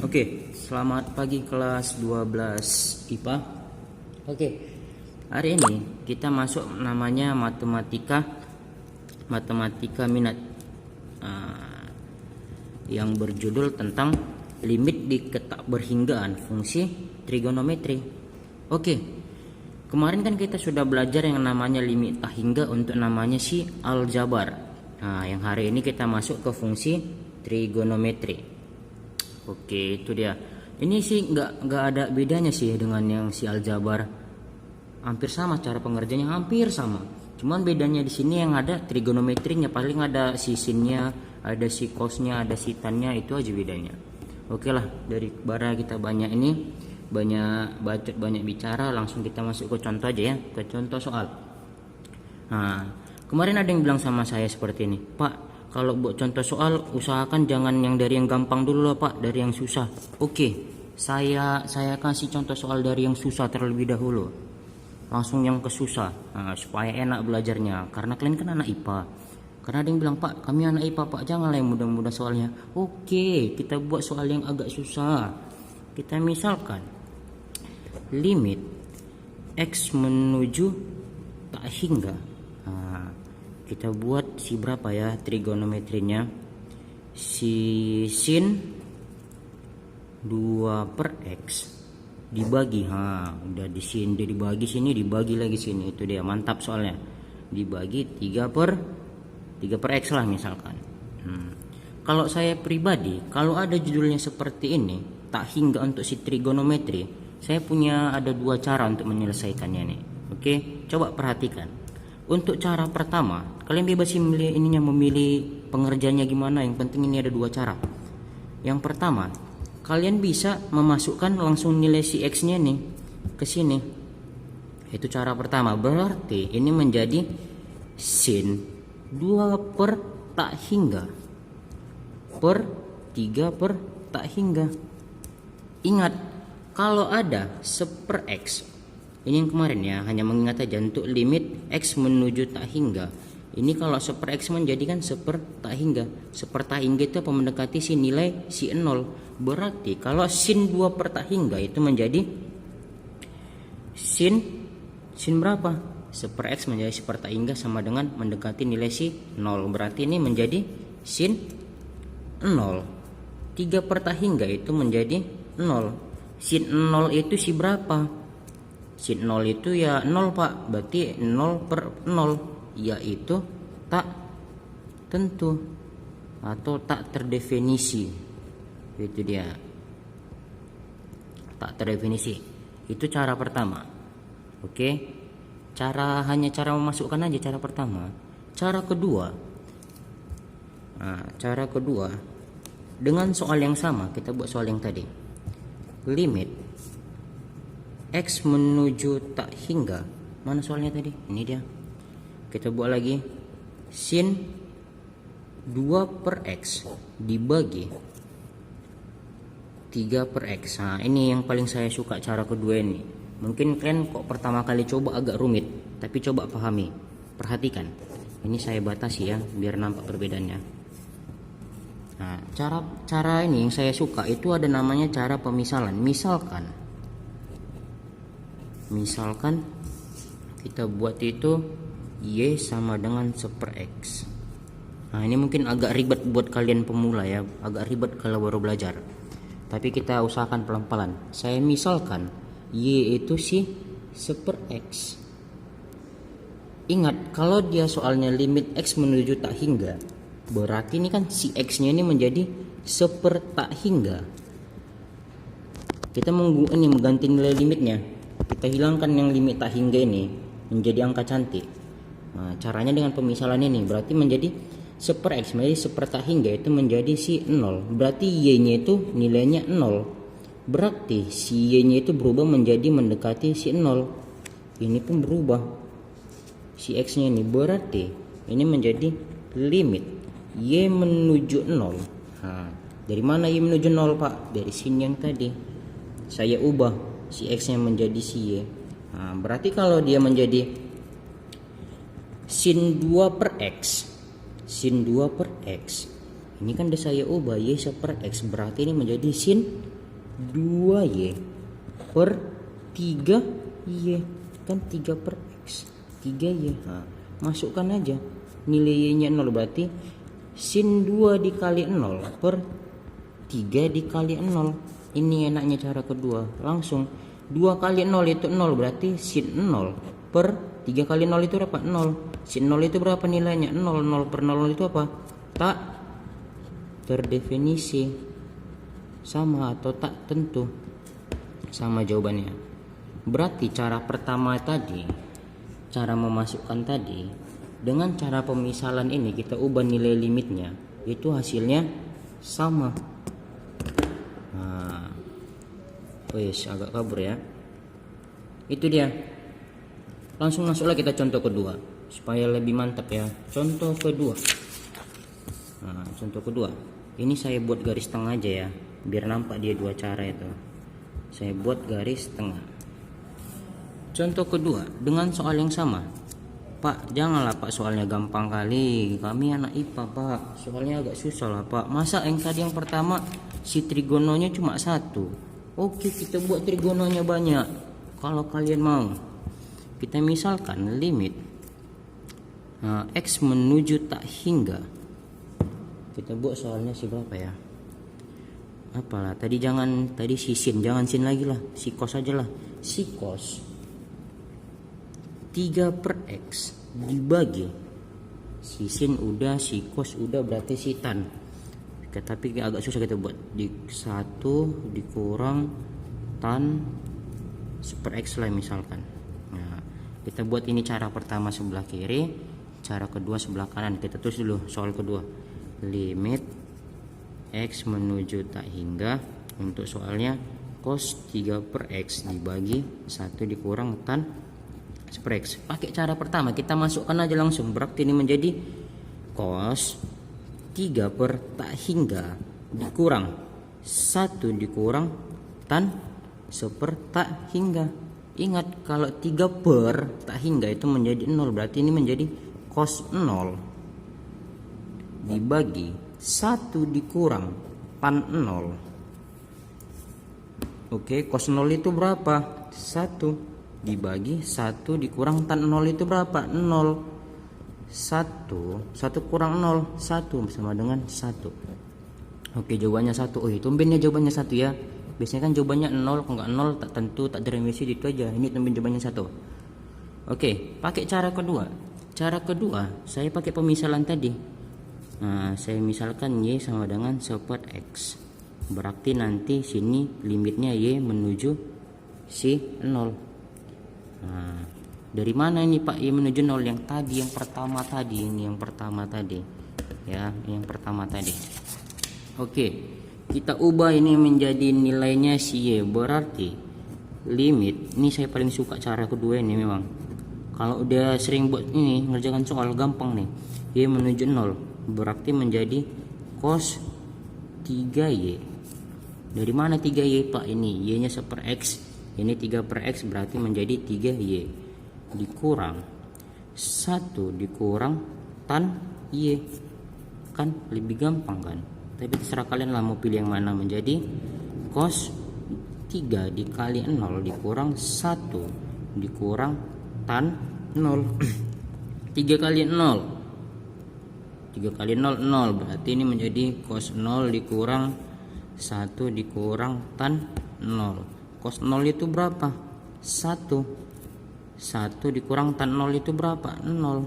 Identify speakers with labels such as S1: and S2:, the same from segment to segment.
S1: Oke, selamat pagi kelas 12 IPA. Oke, hari ini kita masuk namanya matematika minat, yang berjudul tentang limit di ketakberhinggaan fungsi trigonometri. Oke, kemarin kan kita sudah belajar yang namanya limit tak hingga untuk namanya si aljabar. Nah, yang hari ini kita masuk ke fungsi trigonometri. Oke, itu dia. Ini sih nggak ada bedanya sih dengan yang si aljabar. Hampir sama cara pengerjaannya, hampir sama. Cuman bedanya di sini yang ada trigonometrinya, paling ada si sinnya, ada si cosnya, ada si tannya, itu aja bedanya. Oke lah, daripada kita banyak bacot, banyak bicara, langsung kita masuk ke contoh aja ya, ke contoh soal. Nah, kemarin ada yang bilang sama saya seperti ini, Pak, kalau buat contoh soal usahakan jangan yang dari yang gampang dulu lah Pak, dari yang susah. Oke, saya kasih contoh soal dari yang susah terlebih dahulu, langsung yang ke susah, supaya enak belajarnya. Karena kalian kan anak IPA. Karena ada yang bilang, Pak, kami anak IPA Pak, janganlah yang mudah-mudah soalnya. Oke, kita buat soal yang agak susah. Kita misalkan limit X menuju tak hingga. Kita buat si berapa ya trigonometrinya, si sin 2 per X dibagi, udah di sini dibagi, sini dibagi lagi sini, itu dia, mantap soalnya, dibagi 3 per X lah misalkan. Kalau saya pribadi, kalau ada judulnya seperti ini, tak hingga untuk si trigonometri, saya punya ada 2 cara untuk menyelesaikannya nih. Oke, coba perhatikan. Untuk cara pertama, kalian bebas memilih pengerjaannya gimana, yang penting ini ada 2 cara. Yang pertama, kalian bisa memasukkan langsung nilai si X nya nih ke sini. Itu cara pertama. Berarti ini menjadi sin 2 per tak hingga per 3 per tak hingga. Ingat, kalau ada 1 per X, ini yang kemarin ya, hanya mengingat aja untuk limit X menuju tak hingga. Ini kalau 1 per X menjadikan 1 per tak hingga. 1 per tak hingga itu apa, mendekati si nilai si 0. Berarti kalau sin 2 per tak hingga itu menjadi sin berapa? 1 per X menjadi 1 per tak hingga sama dengan mendekati nilai si 0. Berarti ini menjadi sin 0. 3 per tak hingga itu menjadi 0. Sin 0 itu si berapa? Sin 0 itu ya 0 Pak, berarti 0 per 0, yaitu tak tentu atau tak terdefinisi. Itu dia, tak terdefinisi. Itu cara pertama. Oke, hanya cara memasukkan aja cara pertama. Cara kedua, dengan soal yang sama, kita buat soal yang tadi, limit X menuju tak hingga. Mana soalnya tadi? Ini dia. Kita buat lagi. Sin 2 per X dibagi 3 per X. Nah, ini yang paling saya suka cara kedua ini. Mungkin kalian kok pertama kali coba agak rumit, tapi coba pahami. Perhatikan. Ini saya batasi ya, biar nampak perbedaannya. Nah, cara ini yang saya suka itu ada namanya cara pemisalan. Misalkan kita buat itu Y sama dengan 1 per X. Nah, ini mungkin agak ribet buat kalian pemula ya, agak ribet kalau baru belajar. Tapi kita usahakan pelan-pelan. Saya misalkan Y itu si 1 per X. Ingat, kalau dia soalnya limit X menuju tak hingga, berarti ini kan si X nya ini menjadi 1 per tak hingga. Kita mengganti nilai limitnya. Kita hilangkan yang limit tak hingga ini menjadi angka cantik. Nah, caranya dengan pemisalan ini, berarti menjadi 1 per X menjadi 1 per tak hingga itu menjadi si 0. Berarti Y nya itu nilainya 0. Berarti si Y nya itu berubah menjadi mendekati si 0. Ini pun berubah si X nya ini. Berarti ini menjadi limit Y menuju 0. Nah, dari mana Y menuju 0 Pak? Dari sini yang tadi saya ubah si X nya menjadi si Y. Nah, berarti kalau dia menjadi sin 2 per X, Ini kan udah saya ubah y per x, berarti ini menjadi sin 2y per 3y, kan 3 per x 3y. Nah, masukkan aja nilai y nya 0, berarti sin 2 dikali 0 per 3 dikali 0. Ini enaknya cara kedua, langsung 2 kali 0 itu 0, berarti sin 0 per 3 kali 0 itu berapa? 0. Sin 0 itu berapa nilainya? 0. 0 per 0 itu apa? Tak terdefinisi. Sama atau tak tentu? Sama jawabannya. Berarti cara pertama tadi, cara memasukkan tadi, dengan cara pemisalan ini kita ubah nilai limitnya, itu hasilnya sama. Nah, wes agak kabur ya. Itu dia. Langsung masuk lagi kita contoh kedua supaya lebih mantap ya. Contoh kedua. Nah, contoh kedua. Ini saya buat garis tengah aja ya, biar nampak dia dua cara itu. Saya buat garis tengah. Contoh kedua dengan soal yang sama. Pak, janganlah Pak, soalnya gampang kali. Kami anak IPA Pak, soalnya agak susah lah Pak. Masa yang tadi yang pertama si trigononya cuma 1. Oke, kita buat trigononya banyak. Kalau kalian mau, kita misalkan limit x menuju tak hingga. Kita buat soalnya si berapa ya? Apalah, tadi si sin, jangan sin lagi lah, si cos aja lah. Si cos 3 per x dibagi si sin udah, si cos udah, berarti si tan. Tapi agak susah kita buat. Di 1 dikurang tan per x lah misalkan. Nah, kita buat ini cara pertama sebelah kiri, cara kedua sebelah kanan. Kita tulis dulu soal kedua. Limit x menuju tak hingga, untuk soalnya cos 3 per x dibagi 1 dikurang tan per x. Pakai cara pertama, kita masukkan aja langsung, berarti ini menjadi cos 3 per tak hingga dikurang 1 dikurang tan seper tak hingga. Ingat, kalau 3 per tak hingga itu menjadi 0, berarti ini menjadi cos 0 dibagi 1 dikurang tan 0. Oke, cos 0 itu berapa? 1 dibagi 1 dikurang tan 0 itu berapa? 0. 1 kurang 0, 1 sama dengan 1. Oke, jawabannya 1. Oh, tumbennya jawabannya 1 ya. Biasanya kan jawabannya 0, kalau nggak 0 tak tentu, tak diremisi, itu aja. Ini tumben jawabannya 1. Oke, pakai cara kedua. Cara kedua, saya pakai pemisalan tadi. Nah, saya misalkan y sama dengan 1 per x. Berarti nanti sini limitnya y menuju si 0. Nah, dari mana ini Pak y menuju 0? Yang tadi, yang pertama tadi, ini yang pertama tadi. Ya, yang pertama tadi. Oke, kita ubah ini menjadi nilainya si y. Berarti limit, ini saya paling suka cara kedua ini memang. Kalau udah sering buat ini, ngerjakan soal gampang nih. Y menuju 0, berarti menjadi cos 3y. Dari mana 3y Pak? Ini y nya 1 per x. Ini 3 per x, berarti menjadi 3y dikurang 1 dikurang tan y. Kan lebih gampang kan? Tapi terserah kalian lah mau pilih yang mana. Menjadi cos 3 dikali 0 dikurang 1 dikurang tan 0. 3 kali 0, 3 kali 0 0, berarti ini menjadi cos 0 dikurang 1 dikurang tan 0. Cos 0 itu berapa? 1. 1 dikurang tan 0 itu berapa? 0.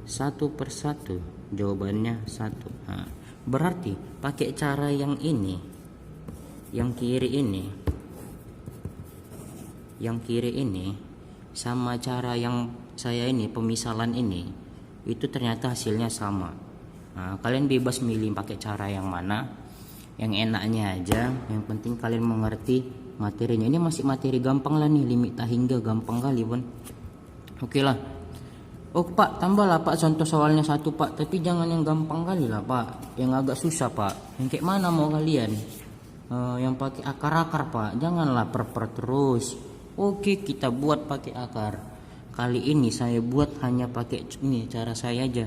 S1: 1 per 1. Jawabannya 1. Nah, berarti pakai cara yang ini, yang kiri ini, yang kiri ini, sama cara yang saya ini, pemisalan ini, itu ternyata hasilnya sama. Nah, kalian bebas milih pakai cara yang mana, yang enaknya aja. Yang penting kalian mengerti materinya. Ini masih materi gampang lah nih, limit tak hingga gampang kali pun. Oke lah. Oh Pak, tambahlah Pak contoh soalnya 1 Pak, tapi jangan yang gampang kali lah Pak, yang agak susah Pak. Yang kayak mana mau kalian? Yang pakai akar-akar Pak, janganlah per terus. Oke, kita buat pakai akar. Kali ini saya buat hanya pakai ini, cara saya aja,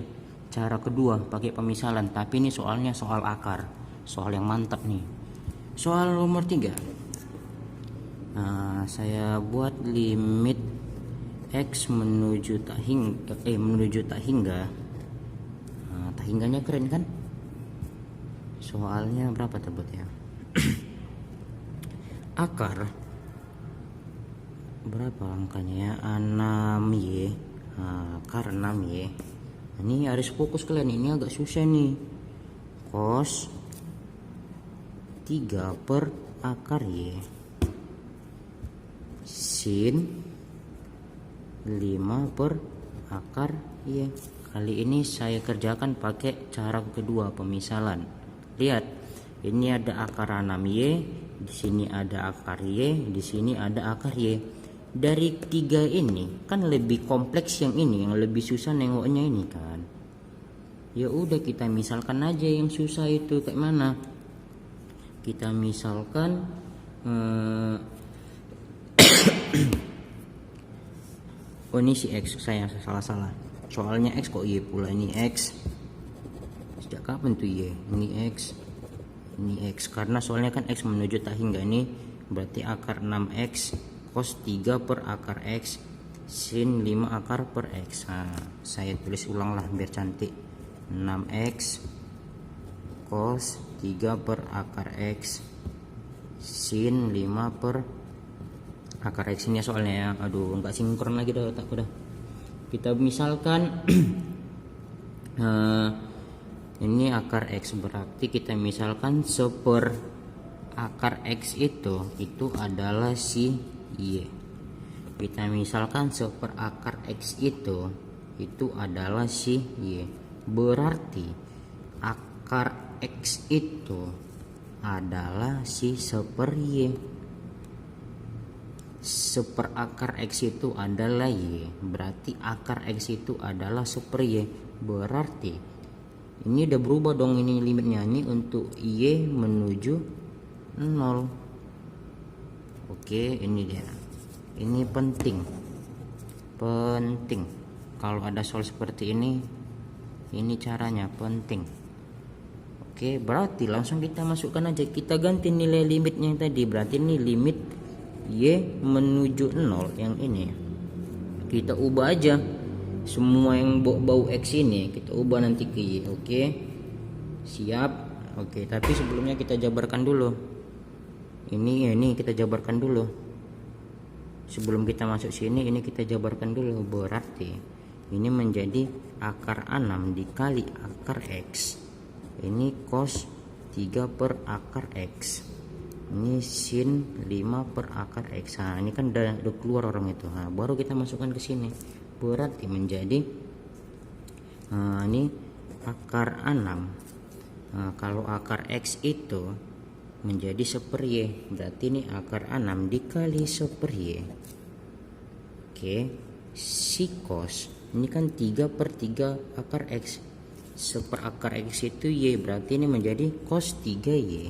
S1: cara kedua pakai pemisalan, tapi ini soalnya soal akar, soal yang mantap nih. Soal nomor 3. Nah, saya buat limit x menuju tak hingga. Nah, tak hingganya keren kan? Soalnya berapa tebet ya? Akar berapa angkanya ya? 6y. Akar 6y. Ini harus fokus kalian, ini agak susah nih. Cos 3 per akar y sin 5 per akar y. Kali ini saya kerjakan pakai cara kedua, pemisalan. Lihat, ini ada akar 6y, di sini ada akar y, di sini ada akar y. Dari 3 ini kan lebih kompleks yang ini, yang lebih susah nengoknya ini kan. Ya udah, kita misalkan aja yang susah itu kayak mana. Kita misalkan oh ini si x, saya salah. Soalnya x kok y pula, ini x. Sejak kapan tuh y? Ini x karena soalnya kan x menuju tak hingga, ini berarti akar 6x cos 3 per akar x sin 5 akar per x. Nah, saya tulis ulang lah biar cantik. 6x cos 3 per akar x sin 5 per akar x ini soalnya ya. Aduh, nggak sinkron lagi dah otakku dah. Kita misalkan ini akar x, berarti kita misalkan seper akar x itu adalah si y. Kita misalkan seper akar x itu adalah si y. Berarti akar x itu adalah si seper y. Seper akar x itu adalah y, berarti akar x itu adalah seper y. Berarti ini udah berubah dong, ini limitnya ini untuk y menuju 0. Oke, ini dia. Ini penting. Kalau ada soal seperti ini caranya penting. Oke, berarti langsung kita masukkan aja. Kita ganti nilai limitnya yang tadi. Berarti ini limit y menuju 0 yang ini. Kita ubah aja semua yang bau x ini, kita ubah nanti ke y. Oke, siap. Oke, tapi sebelumnya kita jabarkan dulu. Ini kita jabarkan dulu. Sebelum kita masuk sini, ini kita jabarkan dulu. Berarti ini menjadi akar 6 dikali akar x. Ini cos 3 per akar x. Ini sin 5 per akar x. Nah, ini kan udah keluar orang itu. Nah, baru kita masukkan ke sini. Berarti menjadi ini akar 6. Nah, kalau akar x itu menjadi seper y, berarti ini akar 6 dikali seper y. Oke, si cos ini kan 3 per 3 akar x. Seper akar x itu y, berarti ini menjadi cos 3y.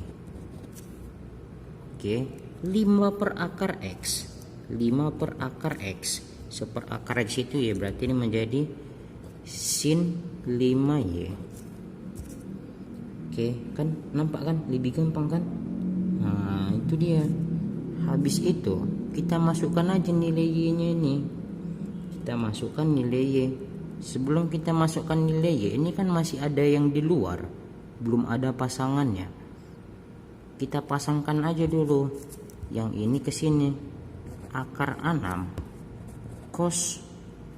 S1: Oke, 5 per akar x. 5 per akar x. Seper akar x itu y, berarti ini menjadi sin 5y. Oke, kan nampak kan, lebih gampang kan? Nah, itu dia. Habis itu kita masukkan aja nilai y-nya ini. Kita masukkan nilai y. Sebelum kita masukkan nilai y, ini kan masih ada yang di luar, belum ada pasangannya. Kita pasangkan aja dulu yang ini ke sini. Akar 6 cos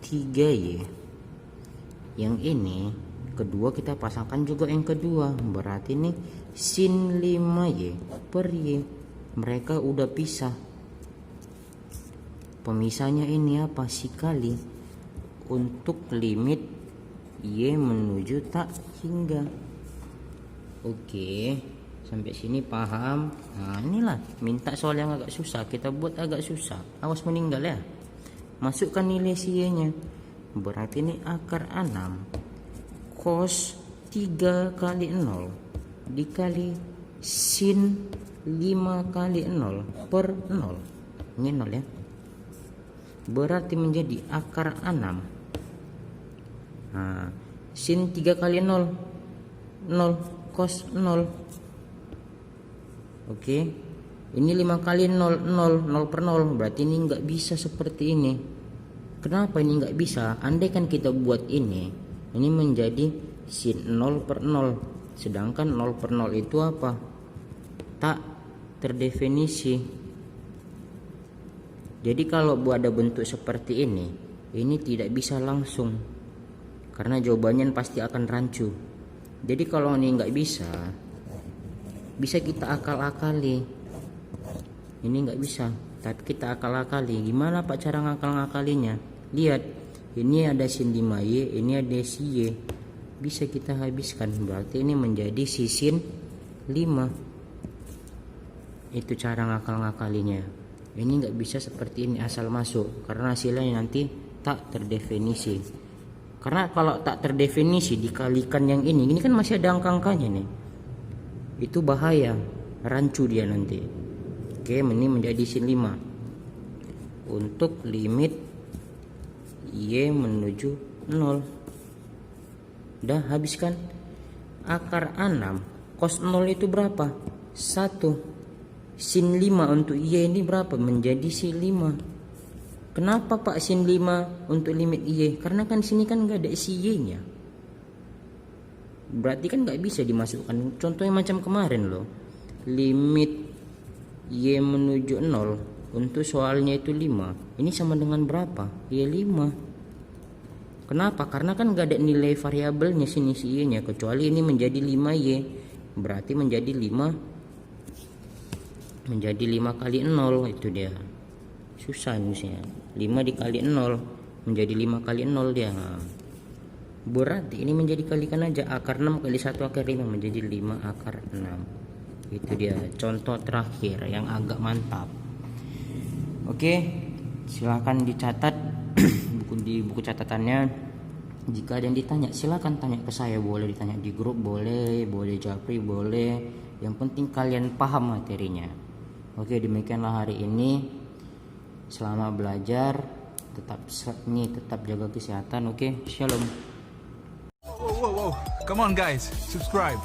S1: 3y. Yang ini kedua kita pasangkan juga yang kedua, berarti ini sin 5y per y. Mereka udah pisah. Pemisahnya ini apa? Si kali untuk limit y menuju tak hingga. Oke, sampai sini paham. Nah, inilah minta soal yang agak susah, kita buat agak susah. Awas meninggal ya. Masukkan nilai si y-nya. Berarti ini akar 6 cos 3 kali 0 dikali sin 5 kali 0 per 0. Ini 0 ya. Berarti menjadi akar 6. Nah, sin 3 kali 0, 0, cos 0. Oke, ini 5 kali 0, 0, 0 per 0, berarti ini nggak bisa seperti ini. Kenapa ini nggak bisa? Andai kan kita buat ini menjadi sin 0 per 0, sedangkan 0 per 0 itu apa? Tak terdefinisi. Jadi kalau ada bentuk seperti ini tidak bisa langsung, karena jawabannya pasti akan rancu. Jadi kalau ini nggak bisa kita akal-akali. Ini nggak bisa, tapi kita akal-akali. Gimana Pak cara ngakal-ngakalinya? Lihat, ini ada sin 5y, ini ada si y. Bisa kita habiskan, berarti ini menjadi si sin 5. Itu cara ngakal-ngakalinya. Ini nggak bisa seperti ini asal masuk, karena hasilnya nanti tak terdefinisi. Karena kalau tak terdefinisi dikalikan yang ini kan masih ada angka-angkanya nih. Itu bahaya, rancu dia nanti. Oke, ini menjadi sin 5 untuk limit y menuju 0. Udah habiskan. Akar 6 cos 0 itu berapa? 1. Sin 5 untuk y ini berapa? Menjadi sin 5. Kenapa Pak sin 5 untuk limit y? Karena kan sini kan nggak ada si y nya. Berarti kan nggak bisa dimasukkan. Contohnya macam kemarin loh, limit y menuju 0 untuk soalnya itu 5. Ini sama dengan berapa? Y 5. Kenapa? Karena kan nggak ada nilai variabelnya sini si y nya, kecuali ini menjadi 5y. Berarti menjadi 5 kali 0, itu dia. Susah misalnya 5 dikali 0 menjadi 5 kali 0 dia. Berarti ini menjadi kalikan aja, akar 6 kali 1 akar 5 menjadi 5 akar 6. Itu dia contoh terakhir yang agak mantap. Oke, silahkan dicatat di buku catatannya. Jika ada yang ditanya silahkan tanya ke saya, boleh ditanya di grup, boleh japri, boleh. Yang penting kalian paham materinya. Oke, demikianlah hari ini. Selama belajar tetap jaga kesehatan. Oke, shalom.
S2: Whoa. Come on guys, subscribe.